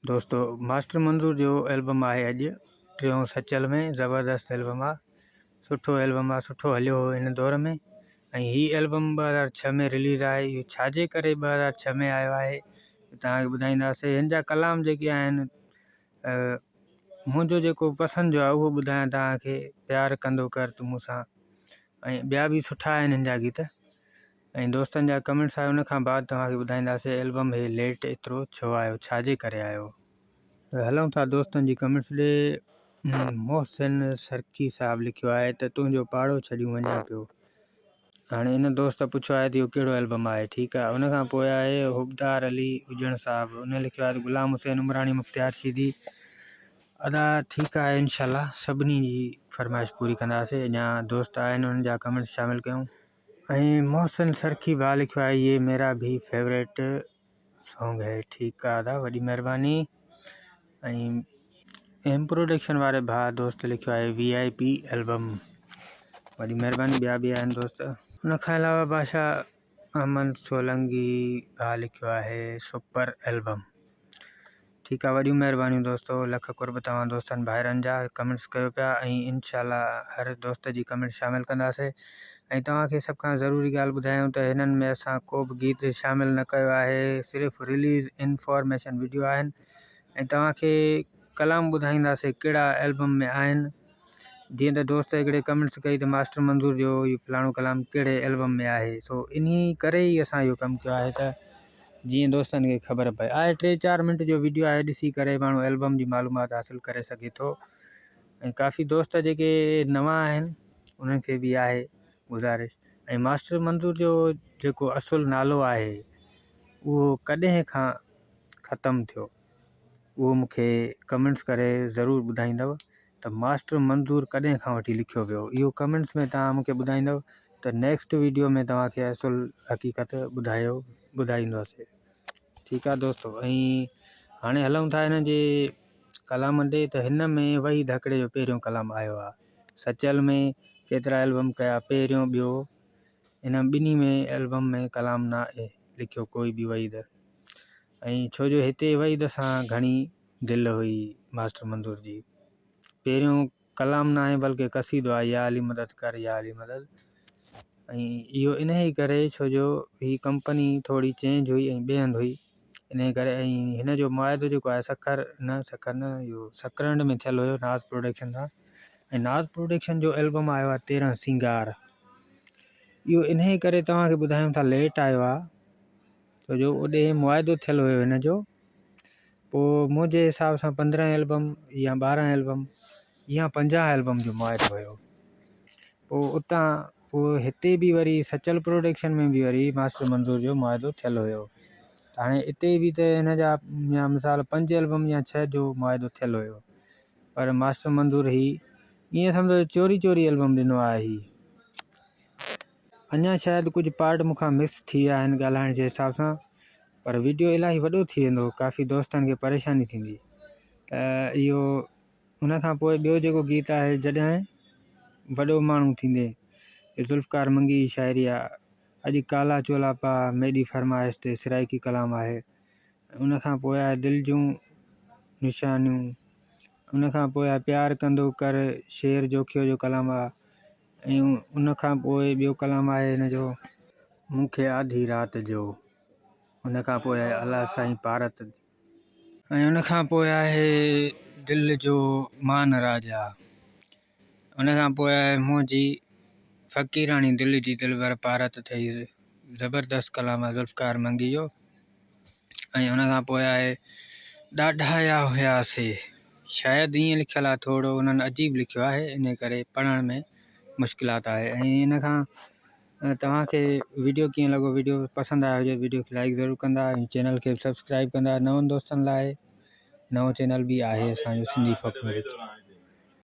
दोस्तों मास्टर मंज़ूर जो एल्बम आहे अॼु टियों सचल में ज़बरदस्त एल्बम आहे। सुठो एल्बम आहे, सुठो हलियो हो इन दौर में। ऐं हीअ एल्बम 2006 में रिलीज़ आहे। इहो छाजे करे 2006 में आयो आहे तव्हांखे ॿुधाईंदासीं। हिन जा कलाम जेके आहिनि मुंहिंजो जेको पसंदि जो आहे उहो ॿुधायां तव्हांखे। प्यार कंदो कर तूं मूंसां, ऐं ॿिया बि सुठा आहिनि हिन जा गीत। ऐं दोस्तनि जा कमेंट्स आहियो, उन खां बाद तव्हांखे ॿुधाईंदासीं एल्बम हे लेट एतिरो छो आयो, छाजे करे आयो। हलूं था दोस्तनि जी कमेंट्स ॾे। मोहसिन सरकी साहब लिखियो आहे त तुंहिंजो पाड़ो छॾियूं वञा पियो। हाणे इन दोस्त पुछियो आहे त इहो कहिड़ो एल्बम आहे, ठीकु आहे। उन खां पोइ आहे हुबदार अली उजण साहब, उन लिखियो आहे गुलाम हुसैन उमरानी मुख़्तियार शीदी अदा। ठीकु आहे, इनशाला सभिनी जी फरमाइश पूरी कंदासीं। अञा दोस्त आहिनि, उन्हनि जा कमेंट्स शामिलु कयूं। ऐं मोहसिन सरकी भाउ लिखियो आहे ये मेरा भी फेवरेट सॉन्ग है। ठीकु आहे दादा, वॾी महिरबानी। ऐं एम प्रोडक्शन वारे भाउ दोस्त लिखियो आहे VIP एल्बम, वॾी महिरबानी। ॿिया बि आहिनि दोस्त। उन खां अलावा बादशाह अमन सोलंगी भाउ लिखियो आहे सुपर एल्बम। ठीकु आहे, वॾियूं महिरबानियूं दोस्तो। लख कुर्ब तव्हां दोस्तनि भाइरनि जा कमेंट्स कयो पिया, ऐं इनशाला हर दोस्त जी कमेंट शामिलु कंदासीं। ऐं तव्हांखे सभ खां ज़रूरी ॻाल्हि ॿुधायूं त हिननि में असां को बि गीत शामिलु न कयो आहे, सिर्फ़ु रिलीज़ इंफॉर्मेशन वीडियो आहिनि। ऐं तव्हांखे कलाम ॿुधाईंदासीं कहिड़ा एल्बम में आहिनि। जीअं त दोस्त हिकिड़े कमेंट्स कई त मास्टर मंज़ूर जो इहो फलाणो कलाम कहिड़े एल्बम में आहे। सो इन करे ई असां इहो कमु कयो आहे त जीअं दोस्तनि खे ख़बर पए। आहे 3-4 मिंट जो वीडियो आहे, ॾिसी करे माण्हू एल्बम जी मालूमात हासिलु करे सघे थो। ऐं काफ़ी दोस्त जेके नवां आहिनि उन्हनि खे बि आहे गुज़ारिश। ऐं मास्टर मंज़ूर जो जेको असुलु नालो आहे उहो कॾहिं खां ख़तमु थियो, उहो मूंखे कमेंट्स करे ज़रूरु ॿुधाईंदव त मास्टर मंज़ूर कॾहिं खां वठी लिखियो वियो। इहो कमेंट्स में तव्हां मूंखे ॿुधाईंदव त नेक्स्ट वीडियो में तव्हांखे असुलु हक़ीक़त ॿुधाईंदासीं। ठीकु आहे दोस्तो। ऐं हाणे हलूं था हिन जे कलाम ॾे। त हिन में वही धकिड़े जो पहिरियों कलाम आयो आहे। सचल में केतिरा एल्बम कया, पहिरियों ॿियो, इन ॿिन्ही में एल्बम में कलाम न आहे लिखियो कोई बि वहीद। ऐं छो जो हिते वहीद सां घणी दिलि हुई मास्टर मंज़ूर जी। पहिरियों कलाम न आहे बल्कि क़सीदो आहे, या अली मदद कर या अली मदद। ऐं इहो इन ई करे छो जो ही कंपनी थोरी चेंज हुई ऐं ॿिए हंधि हुई, इन करे। ऐं हिन जो मुआदो जेको आहे सखर न इहो सकरंड में थियलु हुयो नाज़ प्रोडक्शन सां। ऐं नाज़ प्रोडक्शन जो एल्बम आयो आहे 13 सिंगार। इहो इन ई करे तव्हांखे ॿुधायूं था लेट आयो आहे, छो जो ओॾे मुआदो थियलु हुयो हिन जो। पोइ मुंहिंजे हिसाब सां 15 एल्बम या 12 एल्बम या 50 एल्बम जो मुआदो हुयो। पोइ उतां पोइ हिते बि वरी सचल प्रोडक्शन में बि वरी मास्टर मंज़ूर जो मुआदो थियलु हुयो। हाणे हिते बि त हिन जा या मिसाल 5 एल्बम या 6 जो मुआदो थियलु हुयो। पर मास्टर मंज़ूर ही ईअं सम्झो चोरी चोरी एल्बम ॾिनो आहे। ही अञा शायदि कुझु पार्ट मूंखां मिस थी विया आहिनि ॻाल्हाइण जे हिसाब सां, पर वीडियो इलाही वॾो थी वेंदो, काफ़ी दोस्तनि खे परेशानी थींदी। त इहो उन खां पोइ ॿियो जेको गीत आहे जॾहिं वॾो माण्हू थींदे, ज़ुल्फ़कार मंगी शाइरी आहे। अॼु काला चोला पा मेरी फरमाइश ते सिराइकी कलाम आहे। उन खां पोइ आहे दिलि जूं निशानियूं। उन खां पोइ आहे प्यार कंदो कर शेर जोखियो जो कलाम आहे। ऐं उन खां पोइ ॿियो कलाम आहे हिन जो मूंखे आधी राति जो। उन खां पोइ आहे अला साईं पारत। ऐं उन खां पोइ आहे दिलि जो मान राजा। उन खां पोइ आहे मुंहिंजी फ़क़ीराणी दिलि जी दिलबर पारत अथई, ज़बरदस्त कलाम आहे ज़ुल्फ़कार मंगी जो। ऐं उन खां पोइ आहे ॾाढा या हुयासीं। शायदि ईअं लिखियलु आहे, थोरो उन्हनि अजीब लिखियो आहे, इन करे पढ़ण में मुश्किलात आहे। ऐं इन खां तव्हांखे वीडियो कीअं लॻो, वीडियो पसंदि आयो हुजे वीडियो खे लाइक ज़रूरु कंदा, ऐं चैनल खे सब्सक्राइब कंदा। नवनि दोस्तनि लाइ नओं चैनल बि आहे असांजो सिंधी फोक म्यूज़िक।